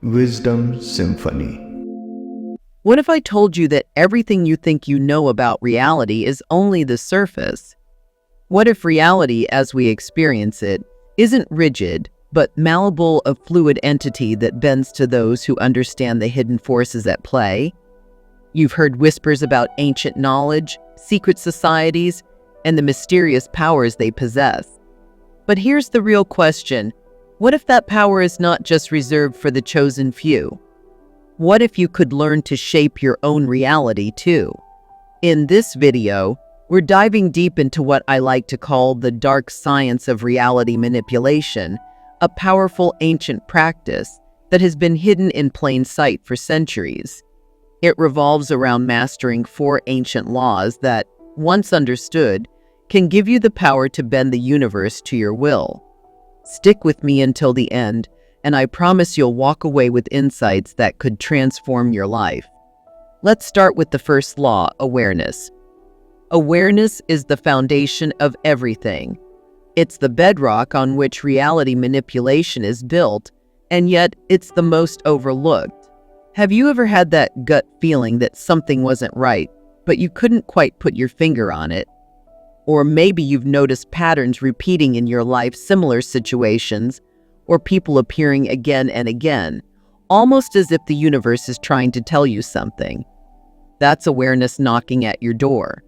Wisdom Symphony. What if I told you that everything you think you know about reality is only the surface? What if reality, as we experience it, isn't rigid, but malleable, a fluid entity that bends to those who understand the hidden forces at play? You've heard whispers about ancient knowledge, secret societies, and the mysterious powers they possess. But here's the real question. What if that power is not just reserved for the chosen few? What if you could learn to shape your own reality too? In this video, we're diving deep into what I like to call the dark science of reality manipulation, a powerful ancient practice that has been hidden in plain sight for centuries. It revolves around mastering 4 ancient laws that, once understood, can give you the power to bend the universe to your will. Stick with me until the end, and I promise you'll walk away with insights that could transform your life. Let's start with the first law, awareness. Awareness is the foundation of everything. It's the bedrock on which reality manipulation is built, and yet it's the most overlooked. Have you ever had that gut feeling that something wasn't right, but you couldn't quite put your finger on it? Or maybe you've noticed patterns repeating in your life, similar situations, or people appearing again and again, almost as if the universe is trying to tell you something. That's awareness knocking at your door.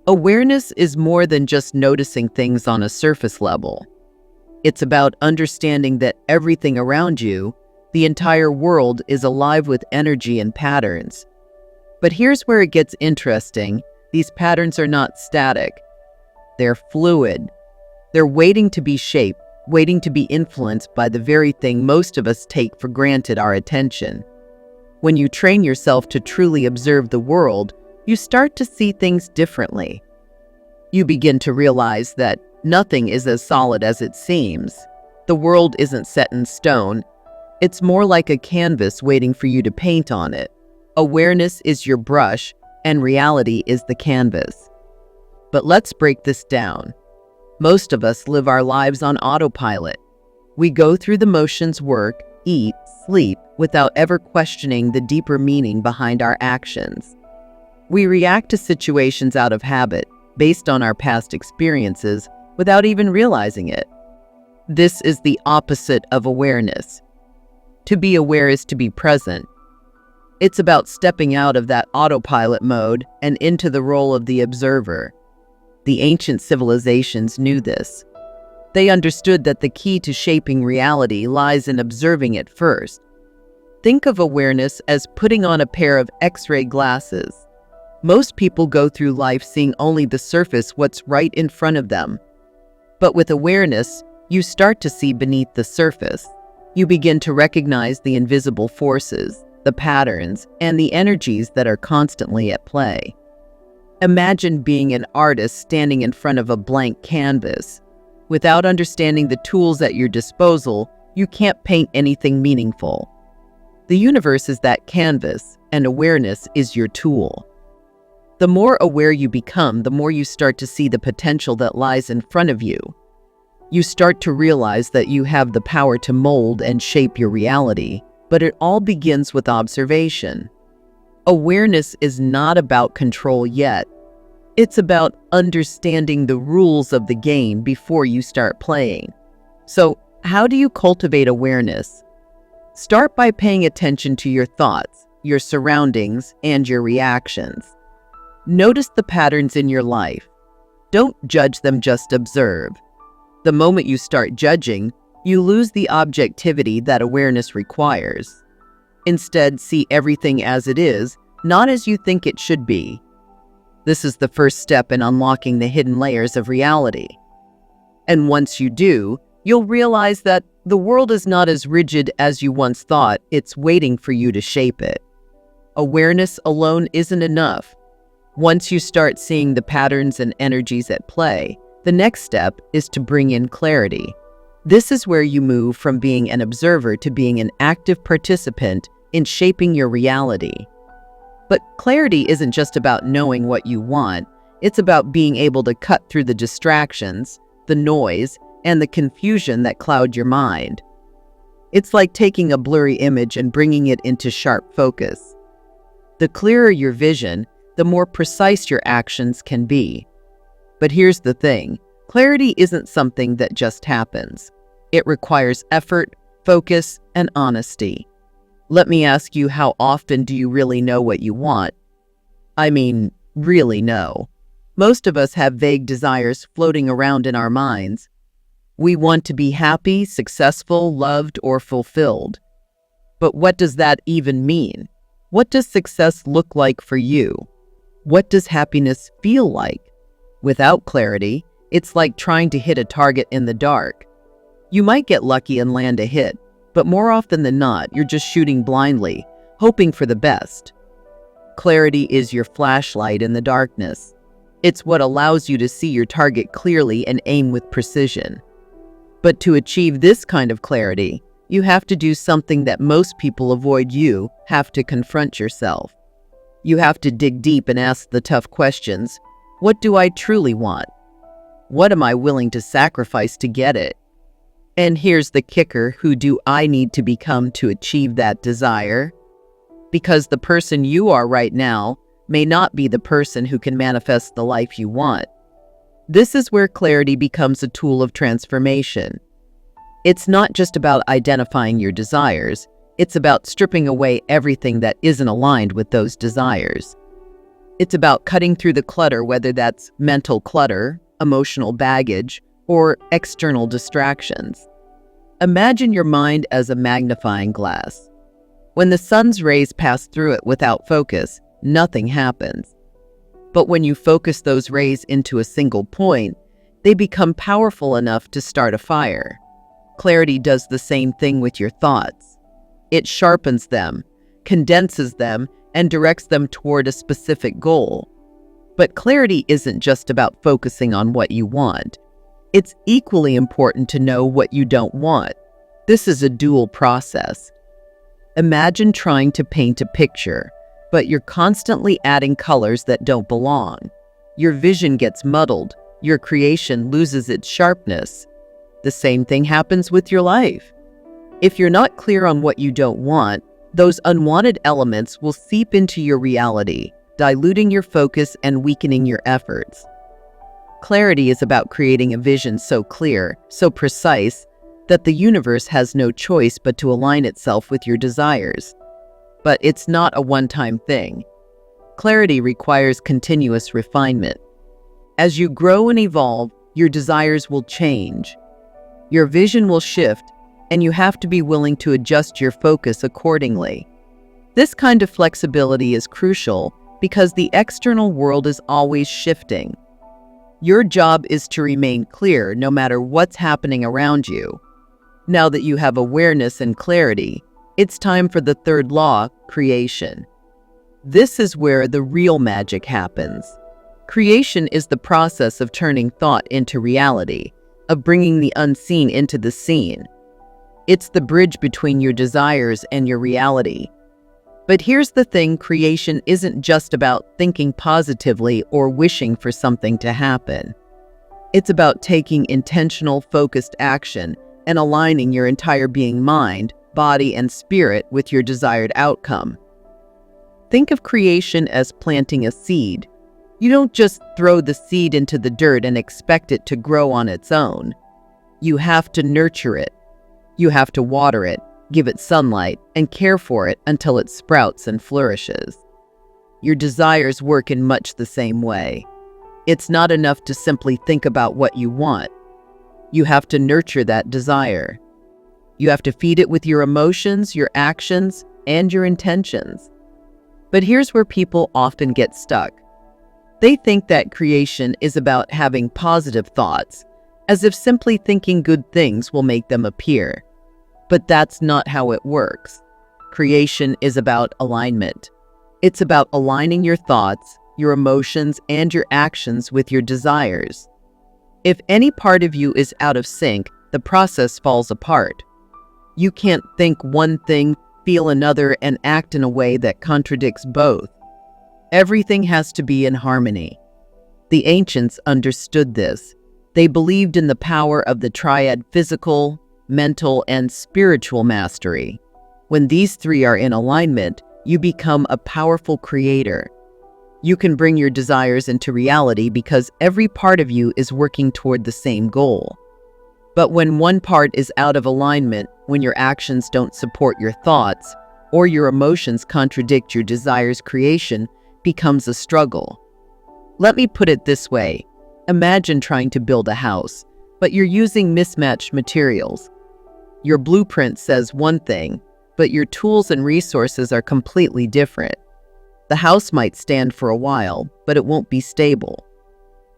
Awareness is more than just noticing things on a surface level. It's about understanding that everything around you, the entire world, is alive with energy and patterns. But here's where it gets interesting. These patterns are not static. They're fluid. They're waiting to be shaped, waiting to be influenced by the very thing most of us take for granted, our attention. When you train yourself to truly observe the world, you start to see things differently. You begin to realize that nothing is as solid as it seems. The world isn't set in stone. It's more like a canvas waiting for you to paint on it. Awareness is your brush, and reality is the canvas. But let's break this down. Most of us live our lives on autopilot. We go through the motions, work, eat, sleep, without ever questioning the deeper meaning behind our actions. We react to situations out of habit, based on our past experiences, without even realizing it. This is the opposite of awareness. To be aware is to be present. It's about stepping out of that autopilot mode and into the role of the observer. The ancient civilizations knew this. They understood that the key to shaping reality lies in observing it first. Think of awareness as putting on a pair of X-ray glasses. Most people go through life seeing only the surface, what's right in front of them. But with awareness, you start to see beneath the surface. You begin to recognize the invisible forces, the patterns, and the energies that are constantly at play. Imagine being an artist standing in front of a blank canvas. Without understanding the tools at your disposal, you can't paint anything meaningful. The universe is that canvas, and awareness is your tool. The more aware you become, the more you start to see the potential that lies in front of you. You start to realize that you have the power to mold and shape your reality, but it all begins with observation. Awareness is not about control yet. It's about understanding the rules of the game before you start playing. So, how do you cultivate awareness? Start by paying attention to your thoughts, your surroundings, and your reactions. Notice the patterns in your life. Don't judge them, just observe. The moment you start judging, you lose the objectivity that awareness requires. Instead, see everything as it is, not as you think it should be. This is the first step in unlocking the hidden layers of reality. And once you do, you'll realize that the world is not as rigid as you once thought. It's waiting for you to shape it. Awareness alone isn't enough. Once you start seeing the patterns and energies at play, the next step is to bring in clarity. This is where you move from being an observer to being an active participant in shaping your reality. But clarity isn't just about knowing what you want. It's about being able to cut through the distractions, the noise, and the confusion that cloud your mind. It's like taking a blurry image and bringing it into sharp focus. The clearer your vision, the more precise your actions can be. But here's the thing, clarity isn't something that just happens. It requires effort, focus, and honesty. Let me ask you, how often do you really know what you want? I mean, really know. Most of us have vague desires floating around in our minds. We want to be happy, successful, loved, or fulfilled. But what does that even mean? What does success look like for you? What does happiness feel like? Without clarity, it's like trying to hit a target in the dark. You might get lucky and land a hit, but more often than not, you're just shooting blindly, hoping for the best. Clarity is your flashlight in the darkness. It's what allows you to see your target clearly and aim with precision. But to achieve this kind of clarity, you have to do something that most people avoid. You have to confront yourself. You have to dig deep and ask the tough questions. What do I truly want? What am I willing to sacrifice to get it? And here's the kicker, who do I need to become to achieve that desire? Because the person you are right now may not be the person who can manifest the life you want. This is where clarity becomes a tool of transformation. It's not just about identifying your desires, it's about stripping away everything that isn't aligned with those desires. It's about cutting through the clutter, whether that's mental clutter, emotional baggage, or external distractions. Imagine your mind as a magnifying glass. When the sun's rays pass through it without focus, nothing happens. But when you focus those rays into a single point, they become powerful enough to start a fire. Clarity does the same thing with your thoughts. It sharpens them, condenses them, and directs them toward a specific goal. But clarity isn't just about focusing on what you want. It's equally important to know what you don't want. This is a dual process. Imagine trying to paint a picture, but you're constantly adding colors that don't belong. Your vision gets muddled. Your creation loses its sharpness. The same thing happens with your life. If you're not clear on what you don't want, those unwanted elements will seep into your reality, diluting your focus and weakening your efforts. Clarity is about creating a vision so clear, so precise, that the universe has no choice but to align itself with your desires. But it's not a one-time thing. Clarity requires continuous refinement. As you grow and evolve, your desires will change. Your vision will shift, and you have to be willing to adjust your focus accordingly. This kind of flexibility is crucial because the external world is always shifting. Your job is to remain clear no matter what's happening around you. Now that you have awareness and clarity, it's time for the third law, creation. This is where the real magic happens. Creation is the process of turning thought into reality, of bringing the unseen into the seen. It's the bridge between your desires and your reality. But here's the thing, creation isn't just about thinking positively or wishing for something to happen. It's about taking intentional, focused action and aligning your entire being, mind, body, and spirit with your desired outcome. Think of creation as planting a seed. You don't just throw the seed into the dirt and expect it to grow on its own. You have to nurture it. You have to water it, give it sunlight, and care for it until it sprouts and flourishes. Your desires work in much the same way. It's not enough to simply think about what you want. You have to nurture that desire. You have to feed it with your emotions, your actions, and your intentions. But here's where people often get stuck. They think that creation is about having positive thoughts, as if simply thinking good things will make them appear. But that's not how it works. Creation is about alignment. It's about aligning your thoughts, your emotions, and your actions with your desires. If any part of you is out of sync, the process falls apart. You can't think one thing, feel another, and act in a way that contradicts both. Everything has to be in harmony. The ancients understood this. They believed in the power of the triad: physical, mental, and spiritual mastery. When these three are in alignment, you become a powerful creator. You can bring your desires into reality because every part of you is working toward the same goal. But when one part is out of alignment, when your actions don't support your thoughts, or your emotions contradict your desires, creation becomes a struggle. Let me put it this way. Imagine trying to build a house, but you're using mismatched materials. Your blueprint says one thing, but your tools and resources are completely different. The house might stand for a while, but it won't be stable.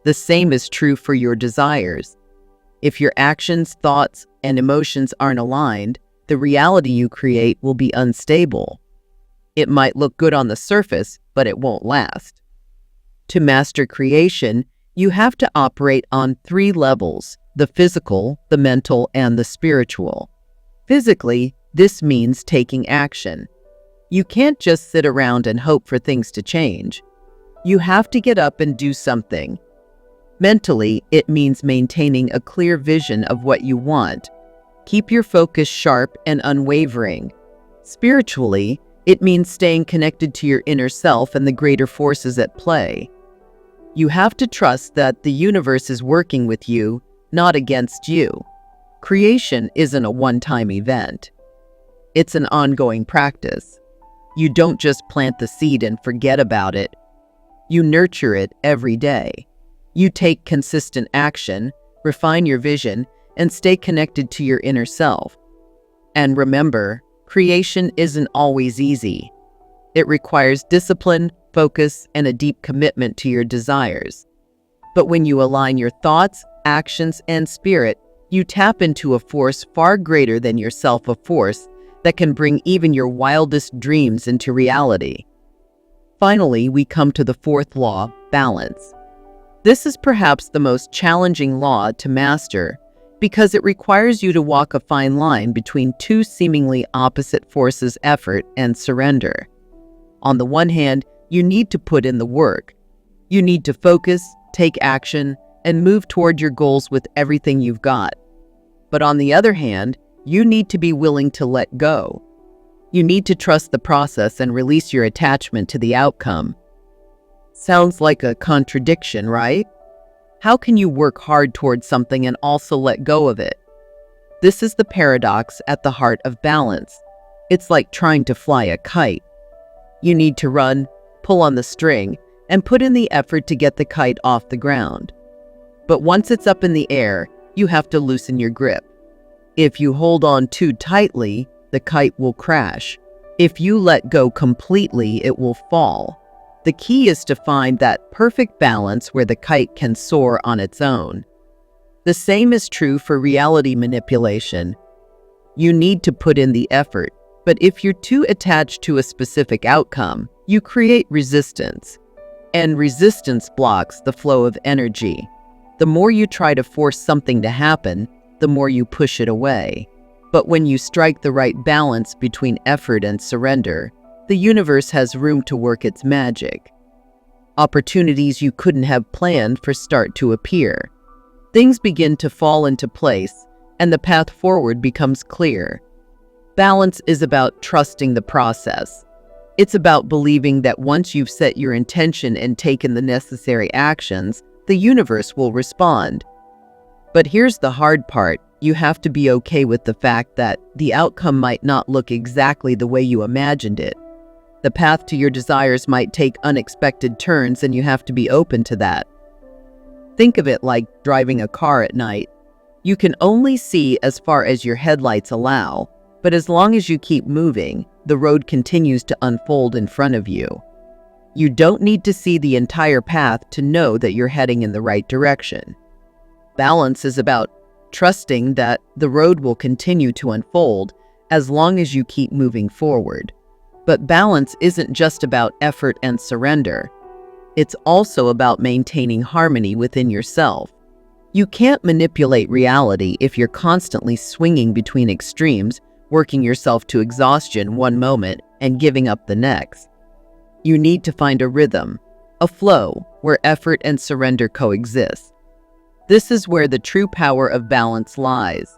The same is true for your desires. If your actions, thoughts, and emotions aren't aligned, the reality you create will be unstable. It might look good on the surface, but it won't last. To master creation, you have to operate on three levels: the physical, the mental, and the spiritual. Physically, this means taking action. You can't just sit around and hope for things to change. You have to get up and do something. Mentally, it means maintaining a clear vision of what you want. Keep your focus sharp and unwavering. Spiritually, it means staying connected to your inner self and the greater forces at play. You have to trust that the universe is working with you, not against you. Creation isn't a one-time event. It's an ongoing practice. You don't just plant the seed and forget about it. You nurture it every day. You take consistent action, refine your vision, and stay connected to your inner self. And remember, creation isn't always easy. It requires discipline, focus, and a deep commitment to your desires. But when you align your thoughts, actions, and spirit, you tap into a force far greater than yourself, a force that can bring even your wildest dreams into reality. Finally, we come to the fourth law, balance. This is perhaps the most challenging law to master because it requires you to walk a fine line between two seemingly opposite forces: effort and surrender. On the one hand, you need to put in the work. You need to focus, take action, and move toward your goals with everything you've got. But on the other hand, you need to be willing to let go. You need to trust the process and release your attachment to the outcome. Sounds like a contradiction, right? How can you work hard towards something and also let go of it? This is the paradox at the heart of balance. It's like trying to fly a kite. You need to run, pull on the string, and put in the effort to get the kite off the ground. But once it's up in the air, you have to loosen your grip. If you hold on too tightly, the kite will crash. If you let go completely, it will fall. The key is to find that perfect balance where the kite can soar on its own. The same is true for reality manipulation. You need to put in the effort, but if you're too attached to a specific outcome, you create resistance. And resistance blocks the flow of energy. The more you try to force something to happen, the more you push it away. But when you strike the right balance between effort and surrender, the universe has room to work its magic. Opportunities you couldn't have planned for start to appear. Things begin to fall into place, and the path forward becomes clear. Balance is about trusting the process. It's about believing that once you've set your intention and taken the necessary actions, the universe will respond. But here's the hard part. You have to be okay with the fact that the outcome might not look exactly the way you imagined it. The path to your desires might take unexpected turns, and you have to be open to that. Think of it like driving a car at night. You can only see as far as your headlights allow, but as long as you keep moving, the road continues to unfold in front of you. You don't need to see the entire path to know that you're heading in the right direction. Balance is about trusting that the road will continue to unfold as long as you keep moving forward. But balance isn't just about effort and surrender. It's also about maintaining harmony within yourself. You can't manipulate reality if you're constantly swinging between extremes, working yourself to exhaustion one moment and giving up the next. You need to find a rhythm, a flow, where effort and surrender coexist. This is where the true power of balance lies.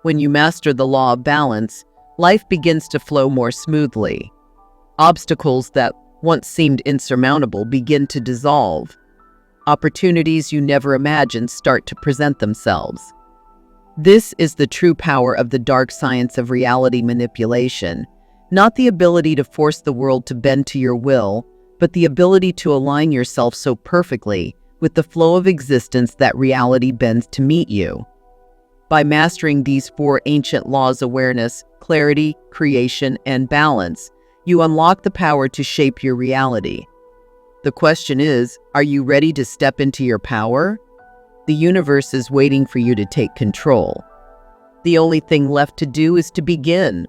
When you master the law of balance, life begins to flow more smoothly. Obstacles that once seemed insurmountable begin to dissolve. Opportunities you never imagined start to present themselves. This is the true power of the dark science of reality manipulation, not the ability to force the world to bend to your will, but the ability to align yourself so perfectly with the flow of existence that reality bends to meet you. By mastering these four ancient laws: awareness, clarity, creation, and balance, you unlock the power to shape your reality. The question is, are you ready to step into your power? The universe is waiting for you to take control. The only thing left to do is to begin.